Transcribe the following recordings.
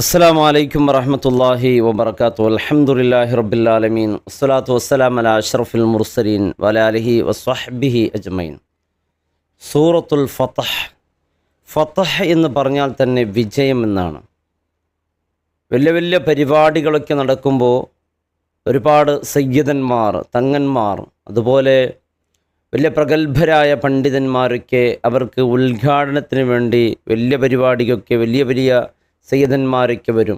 അസ്സലാമു അലൈക്കും വറഹ്മത്തുള്ളാഹി വബറകാതുഹു. അൽഹംദുലില്ലാഹി റബ്ബിൽ ആലമീൻ. വസ്സലാത്തു വസ്സലാമു അലാ അഷ്റഫിൽ മുർസലീൻ വഅലാ ആലിഹി വസ്വഹ്ബിഹി അജ്മഈൻ. സൂറത്തുൽ ഫത്ഹ്. ഫത്ഹ് എന്ന് പറഞ്ഞാൽ തന്നെ വിജയം എന്നാണ്. വലിയ വലിയ പരിപാടികളൊക്കെ നടക്കുമ്പോൾ ഒരുപാട് സയ്യിദന്മാർ, തങ്ങന്മാർ, അതുപോലെ വലിയ പ്രഗത്ഭരായ പണ്ഡിതന്മാരൊക്കെ അവർക്ക് ഉദ്ഘാടനത്തിന് വേണ്ടി വലിയ പരിപാടിക്കൊക്കെ വലിയ വലിയ സയ്യിദന്മാരൊക്കെ വരും.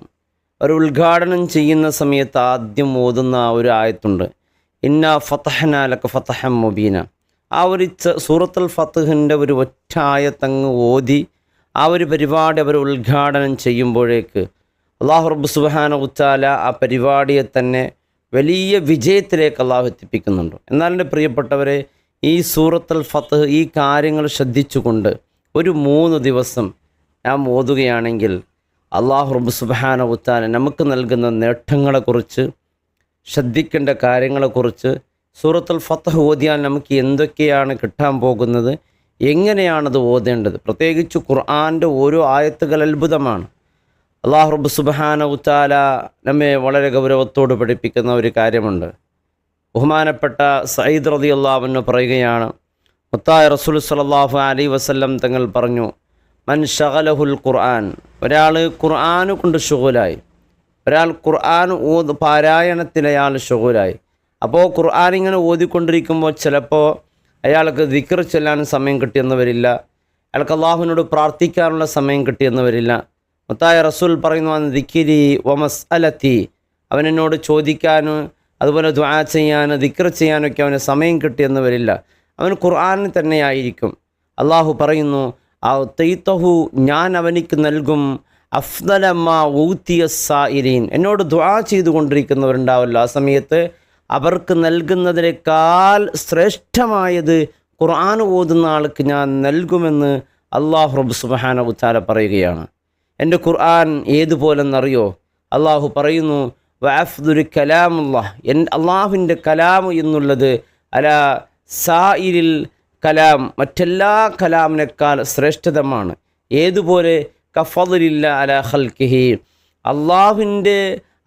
അവർ ഉദ്ഘാടനം ചെയ്യുന്ന സമയത്ത് ആദ്യം ഓതുന്ന ഒരു ആയത്തുണ്ട്, ഇന്നാ ഫതഹ്നാ ലക ഫതഹൻ മുബീന. ആ ഒരു സൂറത്തുൽ ഫത്ഹിൻ്റെ ഒരു ഒറ്റ ആയത്തങ്ങ് ഓതി ആ ഒരു പരിപാടി അവർ ഉദ്ഘാടനം ചെയ്യുമ്പോഴേക്ക് അല്ലാഹു റബ്ബ് സുബ്ഹാനഹു വ തആല ആ പരിപാടിയെ തന്നെ വലിയ വിജയത്തിലേക്ക് അല്ലാഹു എത്തിപ്പിക്കുന്നുണ്ട്. എന്നാൽ എൻ്റെ പ്രിയപ്പെട്ടവരെ, ഈ സൂറത്തുൽ ഫത്ഹ് ഈ കാര്യങ്ങൾ ശ്രദ്ധിച്ചുകൊണ്ട് ഒരു 3 ദിവസം നാം ഓതുകയാണെങ്കിൽ അല്ലാഹു റബ്ബ് സുബ്ഹാനഹു വ തആല നമുക്ക് നൽകുന്ന നേട്ടങ്ങളെക്കുറിച്ച്, ശ്രദ്ധിക്കേണ്ട കാര്യങ്ങളെക്കുറിച്ച്, സൂറത്തുൽ ഫത്ഹ് ഓതിയാൽ നമുക്ക് എന്തൊക്കെയാണ് കിട്ടാൻ പോകുന്നത്, എങ്ങനെയാണത് ഓതേണ്ടത്, പ്രത്യേകിച്ച് ഖുർആൻ്റെ ഓരോ ആയത്തുകൾ അത്ഭുതമാണ്. അല്ലാഹു റബ്ബ് സുബ്ഹാനഹു വ തആല നമ്മെ വളരെ ഗൗരവത്തോട് പഠിപ്പിക്കുന്ന ഒരു കാര്യമുണ്ട്. ബഹുമാനപ്പെട്ട സഈദ് റളിയല്ലാഹു അൻഹു പറയുകയാണ്, മുത്തായ റസൂൽ സ്വല്ലല്ലാഹു അലൈഹി വസല്ലം തങ്ങൾ പറഞ്ഞു, മൻ ശഗലഹുൽ ഖുർആൻ, ഒരാൾ ഖുർആൻ കൊണ്ട് ശുഗലായി, ഒരാൾ ഖുർആൻ പാരായണത്തിൽ അയാൾ ശുഗലായി. അപ്പോൾ ഖുർആൻ ഇങ്ങനെ ഓതിക്കൊണ്ടിരിക്കുമ്പോൾ ചിലപ്പോൾ അയാൾക്ക് ദിക്ർ ചൊല്ലാൻ സമയം കിട്ടിയെന്ന് വരില്ല, അയാൾക്ക് അള്ളാഹുവിനോട് പ്രാർത്ഥിക്കാനുള്ള സമയം കിട്ടിയെന്ന് വരില്ല. മുത്തായ റസൂൽ പറയുന്നു, ദിക്രി വമസ്അലത്തി, അവനെന്നോട് ചോദിക്കാനും അതുപോലെ ദുആ ചെയ്യാൻ, ദിക്ർ ചെയ്യാനൊക്കെ അവന് സമയം കിട്ടിയെന്ന് വരില്ല, അവൻ ഖുർആനിൽ തന്നെയായിരിക്കും. അള്ളാഹു പറയുന്നു, തൈതഹു, ഞാൻ അവനിക്ക് നൽകും അഫ്ദലമ്മ ഊത്തിയ സായിരീൻ, എന്നോട് ദുആ ചെയ്തുകൊണ്ടിരിക്കുന്നവരുണ്ടാവല്ലോ, ആ സമയത്ത് അവർക്ക് നൽകുന്നതിനേക്കാൾ ശ്രേഷ്ഠമായത് ഖുർആൻ ഓതുന്ന ആൾക്ക് ഞാൻ നൽകുമെന്ന് അല്ലാഹു റബ്ബ് സുബ്ഹാനഹു വ തആല പറയുകയാണ്. എൻ്റെ ഖുർആൻ ഏതുപോലെന്നറിയോ? അള്ളാഹു പറയുന്നു, വഅഫ്ദുൽ കലാമുല്ലാഹ്, അള്ളാഹുവിൻ്റെ കലാം എന്നുള്ളത് അലാ സായിരിൽ കലാം, മറ്റെല്ലാ കലാമിനേക്കാൾ ശ്രേഷ്ഠതമാണ്. ഏതുപോലെ? കഫളില്ല അലാ ഖൽഖിഹി,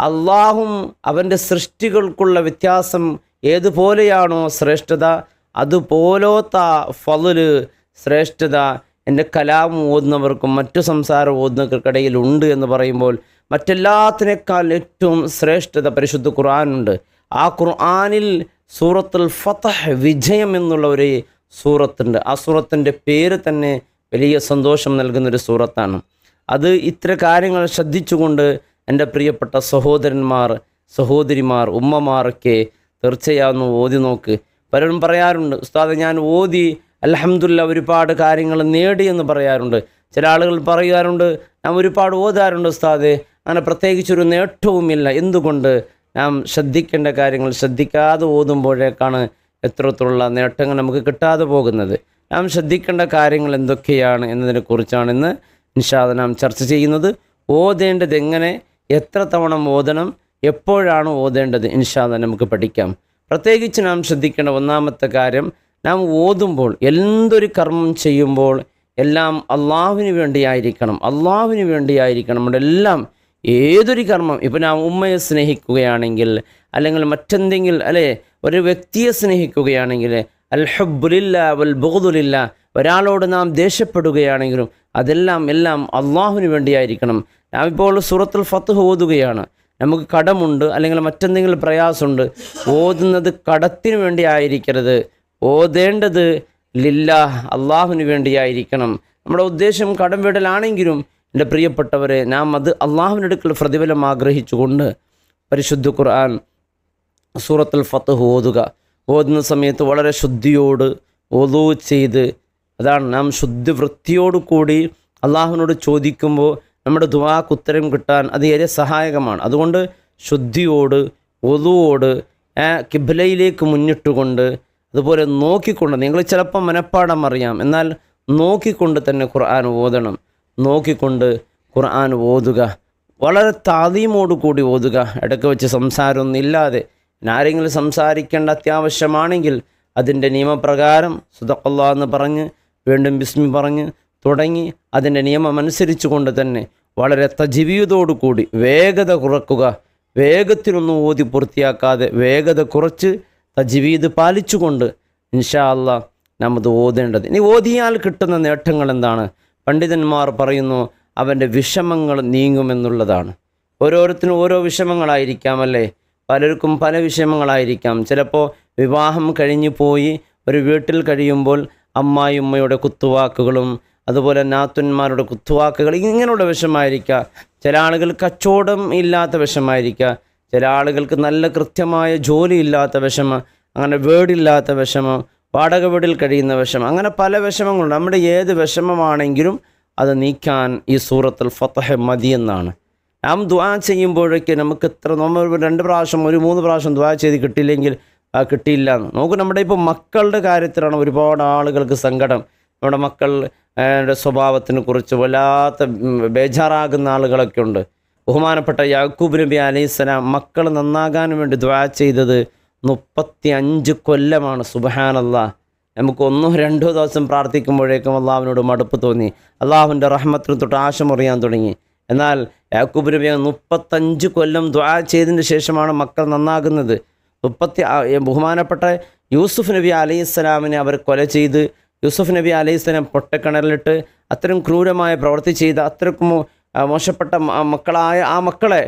അള്ളാഹും അവൻ്റെ സൃഷ്ടികൾക്കുള്ള വ്യത്യാസം ഏതുപോലെയാണോ ശ്രേഷ്ഠത, അതുപോലത്തെ ഫള്, ശ്രേഷ്ഠത എൻ്റെ കലാം ഓതുന്നവർക്കും മറ്റു സംസാരം ഓതുന്നവർക്കിടയിൽ ഉണ്ട് എന്ന് പറയുമ്പോൾ മറ്റെല്ലാത്തിനേക്കാൾ ഏറ്റവും ശ്രേഷ്ഠത പരിശുദ്ധ ഖുർആനുണ്ട്. ആ ഖുർആനിൽ സൂറത്തുൽ ഫത്ഹ്, വിജയം എന്നുള്ള ഒരു സൂറത്തുണ്ട്. ആ സൂറത്തിൻ്റെ പേര് തന്നെ വലിയ സന്തോഷം നൽകുന്നൊരു സൂറത്താണ്. അത് ഇത്ര കാര്യങ്ങൾ ശ്രദ്ധിച്ചുകൊണ്ട് എൻ്റെ പ്രിയപ്പെട്ട സഹോദരന്മാർ, സഹോദരിമാർ, ഉമ്മമാരൊക്കെ തീർച്ചയായും ഓതി നോക്ക്. പലരും പറയാറുണ്ട്, ഉസ്താദ് ഞാൻ ഓതി അൽഹംദുലില്ലാ ഒരുപാട് കാര്യങ്ങൾ നേടിയെന്ന് പറയാറുണ്ട്. ചില ആളുകൾ പറയാറുണ്ട്, നാം ഒരുപാട് ഓതാറുണ്ട് ഉസ്താദേ, അങ്ങനെ പ്രത്യേകിച്ചൊരു നേട്ടവുമില്ല. എന്തുകൊണ്ട്? നാം ശ്രദ്ധിക്കേണ്ട കാര്യങ്ങൾ ശ്രദ്ധിക്കാതെ ഓതുമ്പോഴേക്കാണ് എത്രത്തോളം നേട്ടങ്ങൾ നമുക്ക് കിട്ടാതെ പോകുന്നത്. നാം ശ്രദ്ധിക്കേണ്ട കാര്യങ്ങൾ എന്തൊക്കെയാണ് എന്നതിനെക്കുറിച്ചാണ് ഇന്ന് ഇൻഷാ അല്ലാഹ് നാം ചർച്ച ചെയ്യുന്നത്. ഓതേണ്ടത് എങ്ങനെ, എത്ര തവണ ഓതണം, എപ്പോഴാണ് ഓതേണ്ടത്, ഇൻഷാ അല്ലാഹ് നമുക്ക് പഠിക്കാം. പ്രത്യേകിച്ച് നാം ശ്രദ്ധിക്കേണ്ട ഒന്നാമത്തെ കാര്യം, നാം ഓതുമ്പോൾ എന്തൊരു കർമ്മം ചെയ്യുമ്പോൾ എല്ലാം അള്ളാഹുവിന് വേണ്ടിയായിരിക്കണം, അള്ളാഹുവിന് വേണ്ടിയായിരിക്കണം. നമ്മുടെ എല്ലാം ഏതൊരു കർമ്മം, ഇപ്പോൾ നാം ഉമ്മയെ സ്നേഹിക്കുകയാണെങ്കിൽ, അല്ലെങ്കിൽ മറ്റെന്തെങ്കിലും ഒരു വ്യക്തിയെ സ്നേഹിക്കുകയാണെങ്കിൽ, അൽ ഹുബ്ബുലില്ലാ വൽ ബുഗ്ദുലില്ലാ, ഒരാളോട് നാം ദേഷ്യപ്പെടുകയാണെങ്കിലും എല്ലാം അള്ളാഹുവിന് വേണ്ടിയായിരിക്കണം. നാം ഇപ്പോൾ സൂറത്തുൽ ഫത്ഹ് ഓതുകയാണ്, നമുക്ക് കടമുണ്ട് അല്ലെങ്കിൽ മറ്റെന്തെങ്കിലും പ്രയാസമുണ്ട്, ഓതുന്നത് കടത്തിന് വേണ്ടി ആയിരിക്കരുത്, ഓതേണ്ടത് ലില്ലാഹ്, അള്ളാഹുവിന് വേണ്ടിയായിരിക്കണം. നമ്മുടെ ഉദ്ദേശം കടം വീടലാണെങ്കിലും എൻ്റെ പ്രിയപ്പെട്ടവരെ, നാം അത് അള്ളാഹുവിൻ്റെ അടുക്കൽ പ്രതിഫലം ആഗ്രഹിച്ചുകൊണ്ട് പരിശുദ്ധ ഖുർആൻ സൂറത്തുൽ ഫത്ഹ് ഓതുന്ന സമയത്ത് വളരെ ശുദ്ധിയോട് വുളൂ ചെയ്ത്, അതാണ് നാം ശുദ്ധി വൃത്തിയോടു കൂടി അള്ളാഹുവിനോട് ചോദിക്കുമ്പോൾ നമ്മുടെ ദുആക്ക് ഉത്തരം കിട്ടാൻ അത് ഏറെ സഹായകമാണ്. അതുകൊണ്ട് ശുദ്ധിയോട്, വുളൂവോട്, ഖിബ്ലയിലേക്ക് മുന്നിട്ടുകൊണ്ട്, അതുപോലെ നോക്കിക്കൊണ്ട്, നിങ്ങൾ ചിലപ്പോൾ മനഃപ്പാഠം അറിയാം, എന്നാൽ നോക്കിക്കൊണ്ട് തന്നെ ഖുർആൻ ഓതണം. നോക്കിക്കൊണ്ട് ഖുർആൻ ഓതുക, വളരെ താദീമോട് കൂടി ഓതുക, ഇടയ്ക്ക് വെച്ച് സംസാരമൊന്നും ഇല്ലാതെ. ആരെങ്കിലും സംസാരിക്കേണ്ട അത്യാവശ്യമാണെങ്കിൽ അതിൻ്റെ നിയമപ്രകാരം സുദഖല്ലാഹ് എന്ന് പറഞ്ഞ് വീണ്ടും ബിസ്മി പറഞ്ഞ് തുടങ്ങി അതിൻ്റെ നിയമം അനുസരിച്ചു കൊണ്ട് തന്നെ വളരെ തജ്വീദോടുകൂടി വേഗത കുറക്കുക. വേഗത്തിലൊന്നും ഓതി പൂർത്തിയാക്കാതെ വേഗത കുറച്ച് തജ്വീദ് പാലിച്ചുകൊണ്ട് ഇൻഷാ അല്ലാഹ് നാം അത് ഓതേണ്ടത്. ഇനി ഓതിയാൽ കിട്ടുന്ന നേട്ടങ്ങൾ എന്താണ്? പണ്ഡിതന്മാർ പറയുന്നു അവൻ്റെ വിഷമങ്ങൾ നീങ്ങുമെന്നുള്ളതാണ്. ഓരോരുത്തരും ഓരോ വിഷമങ്ങളായിരിക്കാം അല്ലേ? പലർക്കും പല വിഷമങ്ങളായിരിക്കാം. ചിലപ്പോൾ വിവാഹം കഴിഞ്ഞു പോയി ഒരു വീട്ടിൽ കഴിയുമ്പോൾ അമ്മായിയമ്മയുടെ കുത്തുവാക്കുകളും അതുപോലെ നാത്തുന്മാരുടെ കുത്തുവാക്കുകൾ ഇങ്ങനെയുള്ള വിഷമമായിരിക്കാം. ചില ആളുകൾ കച്ചവടം ഇല്ലാത്ത വിഷമമായിരിക്കുക, ചില ആളുകൾക്ക് നല്ല കൃത്യമായ ജോലി ഇല്ലാത്ത വിഷമം, അങ്ങനെ വീടില്ലാത്ത വിഷമം, വാടക വീടിൽ കഴിയുന്ന വിഷമം, അങ്ങനെ പല വിഷമങ്ങളുണ്ട്. നമ്മുടെ ഏത് വിഷമമാണെങ്കിലും അത് നീക്കാൻ ഈ സൂറത്തുൽ ഫത്ഹ് മതി എന്നാണ്. നാം ദുആ ചെയ്യുമ്പോഴേക്ക് നമുക്ക് നമ്മൾ 2 പ്രാവശ്യം 3 പ്രാവശ്യം ദുആ ചെയ്ത് കിട്ടിയില്ലെങ്കിൽ കിട്ടിയില്ല എന്ന് നോക്കൂ. നമ്മുടെ ഇപ്പോൾ മക്കളുടെ കാര്യത്തിലാണ് ഒരുപാട് ആളുകൾക്ക് സങ്കടം. നമ്മുടെ മക്കളുടെ സ്വഭാവത്തിനെ കുറിച്ച് വല്ലാത്ത ബേജാറാകുന്ന ആളുകളൊക്കെ ഉണ്ട്. ബഹുമാനപ്പെട്ട യാക്കൂബ് നബി അലൈഹിസ്സലാം മക്കൾ നന്നാകാൻ വേണ്ടി ദുആ ചെയ്തത് 35 കൊല്ലമാണ്. സുബ്ഹാനല്ലാഹ്. നമുക്ക് 1-2 ദിവസം പ്രാർത്ഥിക്കുമ്പോഴേക്കും അള്ളാഹുവിനോട് മടുപ്പ് തോന്നി, അള്ളാഹുവിൻ്റെ റഹ്മത്തിന് തൊട്ട് ആശമറിയാൻ തുടങ്ങി. എന്നാൽ യാക്കൂബ് നബി 35 കൊല്ലം ദുആ ചെയ്തതിന് ശേഷമാണ് മക്കൾ നന്നാകുന്നത്. ബഹുമാനപ്പെട്ട യൂസുഫ് നബി അലൈഹിസ്സലാമിനെ അവർ കൊല ചെയ്ത് യൂസുഫ് നബി അലൈഹിസ്സലാം പൊട്ടക്കിണറിലിട്ട് അത്തരം ക്രൂരമായ പ്രവൃത്തി ചെയ്ത അത്രക്കും മോശപ്പെട്ട മക്കളായ ആ മക്കളെ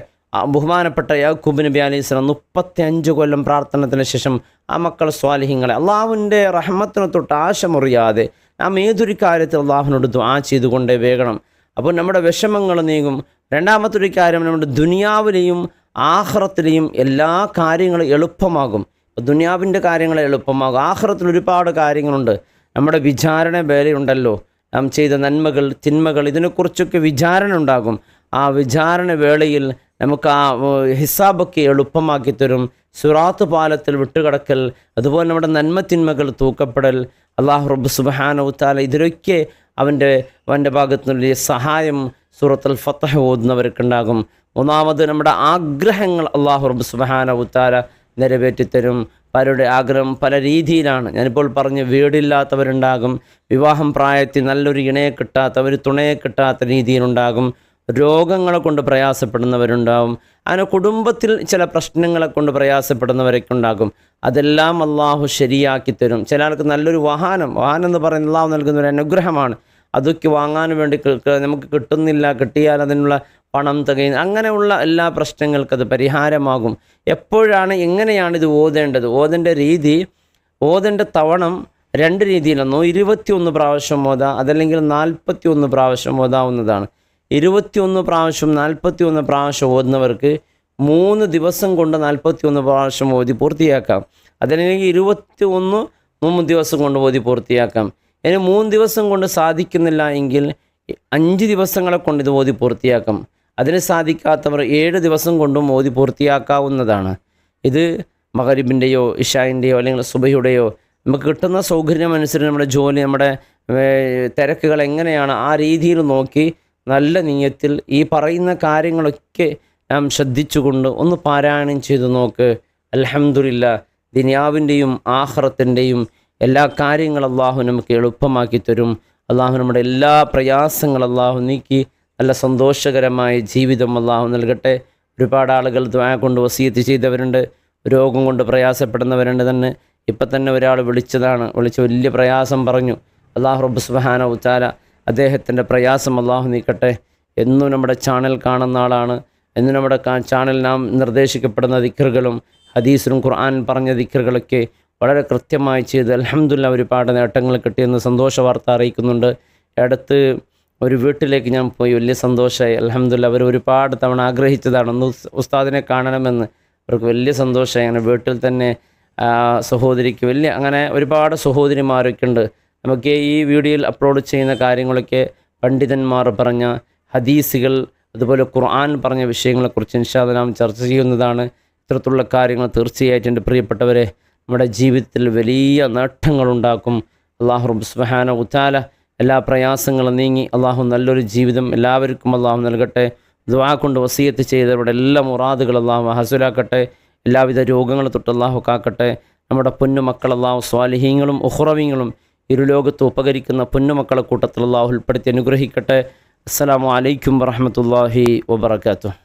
ബഹുമാനപ്പെട്ട യാക്കൂബ് നബി അലൈഹിസ്സലാം 35 കൊല്ലം പ്രാർത്ഥനത്തിന് ശേഷം ആ മക്കൾ സ്വാലിഹീങ്ങളെ അള്ളാഹുവിൻ്റെ റഹ്മത്തിനെ തൊട്ട് ആശമുറിയാതെ നാം ഏതൊരു കാര്യത്തിൽ അള്ളാഹുവിനോട് ദുആ ചെയ്തുകൊണ്ടേ വേഗണം. അപ്പോൾ നമ്മുടെ വിഷമങ്ങൾ നീങ്ങും. രണ്ടാമത്തൊരു കാര്യം, നമ്മുടെ ദുനിയാവിലെയും ആഖിറത്തിലെയും എല്ലാ കാര്യങ്ങളും എളുപ്പമാകും. ദുനിയാവിൻ്റെ കാര്യങ്ങൾ എളുപ്പമാകും. ആഖിറത്തിൽ ഒരുപാട് കാര്യങ്ങളുണ്ട്. നമ്മുടെ വിചാരണ വേളയുണ്ടല്ലോ, നാം ചെയ്ത നന്മകൾ തിന്മകൾ ഇതിനെക്കുറിച്ചൊക്കെ വിചാരണ ഉണ്ടാകും. ആ വിചാരണ വേളയിൽ നമുക്ക് ആ ഹിസാബൊക്കെ എളുപ്പമാക്കി തരും. സിറാത്ത് പാലത്തിൽ വിട്ടുകിടക്കൽ, അതുപോലെ നമ്മുടെ നന്മ തിന്മകൾ തൂക്കപ്പെടൽ, അല്ലാഹു റബ്ബ് സുബ്ഹാനഹു തആല ഇതിലൊക്കെ അവൻ്റെ ഭാഗത്തു നിന്നുള്ള സഹായം സൂറത്തുൽ ഫത്ഹ് ഓതുന്നവർക്കുണ്ടാകും. മൂന്നാമത് നമ്മുടെ ആഗ്രഹങ്ങൾ അല്ലാഹു റബ്ബ് സുബ്ഹാനഹു തആല നിറവേറ്റിത്തരും. പലരുടെ ആഗ്രഹം പല രീതിയിലാണ്. ഞാനിപ്പോൾ പറഞ്ഞ് വീടില്ലാത്തവരുണ്ടാകും, വിവാഹം പ്രായത്തിൽ നല്ലൊരു ഇണയെ കിട്ടാത്ത ഒരു തുണയെ കിട്ടാത്ത രീതിയിലുണ്ടാകും, രോഗങ്ങളെ കൊണ്ട് പ്രയാസപ്പെടുന്നവരുണ്ടാകും, അങ്ങനെ കുടുംബത്തിൽ ചില പ്രശ്നങ്ങളെ കൊണ്ട് പ്രയാസപ്പെടുന്നവരൊക്കെ ഉണ്ടാകും. അതെല്ലാം അള്ളാഹു ശരിയാക്കി തരും. ചില ആൾക്ക് നല്ലൊരു വാഹനം എന്ന് പറയുന്നത് അള്ളാഹു നൽകുന്ന ഒരു അനുഗ്രഹമാണ്. അതൊക്കെ വാങ്ങാൻ വേണ്ടി നമുക്ക് കിട്ടുന്നില്ല, കിട്ടിയാൽ അതിനുള്ള പണം തികയുന്ന അങ്ങനെയുള്ള എല്ലാ പ്രശ്നങ്ങൾക്കത് പരിഹാരമാകും. എപ്പോഴാണ് എങ്ങനെയാണ് ഇത് ഓതേണ്ടത്? ഓതേണ്ട തവണം 2 രീതിയിലൊന്നോ 21 പ്രാവശ്യം ഓതാം, അതല്ലെങ്കിൽ 41 പ്രാവശ്യം ഓതാവുന്നതാണ്. 21 പ്രാവശ്യം 41 പ്രാവശ്യം ഓതുന്നവർക്ക് 3 ദിവസം കൊണ്ട് 41 പ്രാവശ്യം ഓതി പൂർത്തിയാക്കാം. അതല്ലെങ്കിൽ 21 3 ദിവസം കൊണ്ട് ഓതി പൂർത്തിയാക്കാം. ഇനി 3 ദിവസം കൊണ്ട് സാധിക്കുന്നില്ല എങ്കിൽ 5 ദിവസങ്ങളെ കൊണ്ട് ഇത് ഓതി പൂർത്തിയാക്കാം. അതിന് സാധിക്കാത്തവർ 7 ദിവസം കൊണ്ടും ഓതി പൂർത്തിയാക്കാവുന്നതാണ്. ഇത് മഗ്‌രിബിൻ്റെയോ ഇശാഇൻ്റെയോ അല്ലെങ്കിൽ സുബഹിയുടെയോ നമുക്ക് കിട്ടുന്ന സൗകര്യമനുസരിച്ച് നമ്മുടെ ജോലി, നമ്മുടെ തിരക്കുകൾ എങ്ങനെയാണ് ആ രീതിയിൽ നോക്കി നല്ല നിയ്യത്തിൽ ഈ പറയുന്ന കാര്യങ്ങളൊക്കെ നാം ശ്രദ്ധിച്ചുകൊണ്ട് ഒന്ന് പാരായണം ചെയ്തു നോക്ക്. അൽഹംദുലില്ലാഹ്, ദുനിയാവിൻ്റെയും ആഖിറത്തിൻ്റെയും എല്ലാ കാര്യങ്ങളും അള്ളാഹു നമുക്ക് എളുപ്പമാക്കി തരും. അള്ളാഹു നമ്മുടെ എല്ലാ പ്രയാസങ്ങളും അള്ളാഹു നീക്കി നല്ല സന്തോഷകരമായ ജീവിതം അള്ളാഹു നൽകട്ടെ. ഒരുപാട് ആളുകൾ ദുആ കൊണ്ട് വസിയത്ത് ചെയ്തവരുണ്ട്, രോഗം കൊണ്ട് പ്രയാസപ്പെടുന്നവരുണ്ട്. ഇപ്പം തന്നെ ഒരാൾ വിളിച്ച് വലിയ പ്രയാസം പറഞ്ഞു. അള്ളാഹു റബ്ബ് സുബ്ഹാനഹു തആല അദ്ദേഹത്തിൻ്റെ പ്രയാസം അള്ളാഹു നീക്കട്ടെ. എന്നും നമ്മുടെ ചാനൽ കാണുന്ന ആളാണ്. എന്നും നമ്മുടെ ചാനൽ നാം നിർദ്ദേശിക്കപ്പെടുന്ന ദിക്റുകളും ഹദീസിലും ഖുർആൻ പറഞ്ഞ ദിക്റുകളൊക്കെ വളരെ കൃത്യമായി ചെയ്ത് അൽഹംദുലില്ലാഹ് ഒരുപാട് നേട്ടങ്ങൾ കിട്ടിയെന്ന് സന്തോഷ വാർത്ത അറിയിക്കുന്നുണ്ട്. അടുത്ത് ഒരു വീട്ടിലേക്ക് ഞാൻ പോയി, വലിയ സന്തോഷമായി. അൽഹംദുലില്ലാഹ് അവർ ഒരുപാട് തവണ ആഗ്രഹിച്ചതാണ് ഒന്ന് ഉസ്താദിനെ കാണണമെന്ന്. അവർക്ക് വലിയ സന്തോഷമായി. അങ്ങനെ വീട്ടിൽ തന്നെ സഹോദരിക്ക് അങ്ങനെ ഒരുപാട് സഹോദരിമാരൊക്കെ ഉണ്ട്. നമുക്ക് ഈ വീഡിയോയിൽ അപ്ലോഡ് ചെയ്യുന്ന കാര്യങ്ങളൊക്കെ പണ്ഡിതന്മാർ പറഞ്ഞ ഹദീസുകൾ അതുപോലെ ഖുർആൻ പറഞ്ഞ വിഷയങ്ങളെക്കുറിച്ച് ഇൻഷാ അല്ലാഹ് നാം ചർച്ച ചെയ്യുന്നതാണ്. ഇത്തരത്തിലുള്ള കാര്യങ്ങൾ തീർച്ചയായിട്ടും എൻ്റെ പ്രിയപ്പെട്ടവരെ നമ്മുടെ ജീവിതത്തിൽ വലിയ നേട്ടങ്ങളുണ്ടാക്കും. അല്ലാഹു റബ്ബ് സുബ്ഹാനഹു തആല എല്ലാ പ്രയാസങ്ങളും നീങ്ങി അള്ളാഹു നല്ലൊരു ജീവിതം എല്ലാവർക്കും അള്ളാഹു നൽകട്ടെ. ദുആ കൊണ്ട് വസിയത്ത് ചെയ്തവരുടെ എല്ലാ മുറാദുകൾ അള്ളാഹു ഹസുലാക്കട്ടെ. എല്ലാവിധ രോഗങ്ങൾ തൊട്ട് അള്ളാഹു കാക്കട്ടെ. നമ്മുടെ പൊന്നുമക്കൾ അള്ളാഹു സ്വാലിഹീങ്ങളും ഉഖ്റവീങ്ങളും ഇരുലോകത്ത് ഉപകരിക്കുന്ന പൊന്നുമക്കളെ കൂട്ടത്തിൽ അള്ളാഹു ഉൾപ്പെടുത്തി അനുഗ്രഹിക്കട്ടെ. അസ്സലാമു അലൈക്കും വറഹ്മത്തുള്ളാഹി വബറകാതുഹു.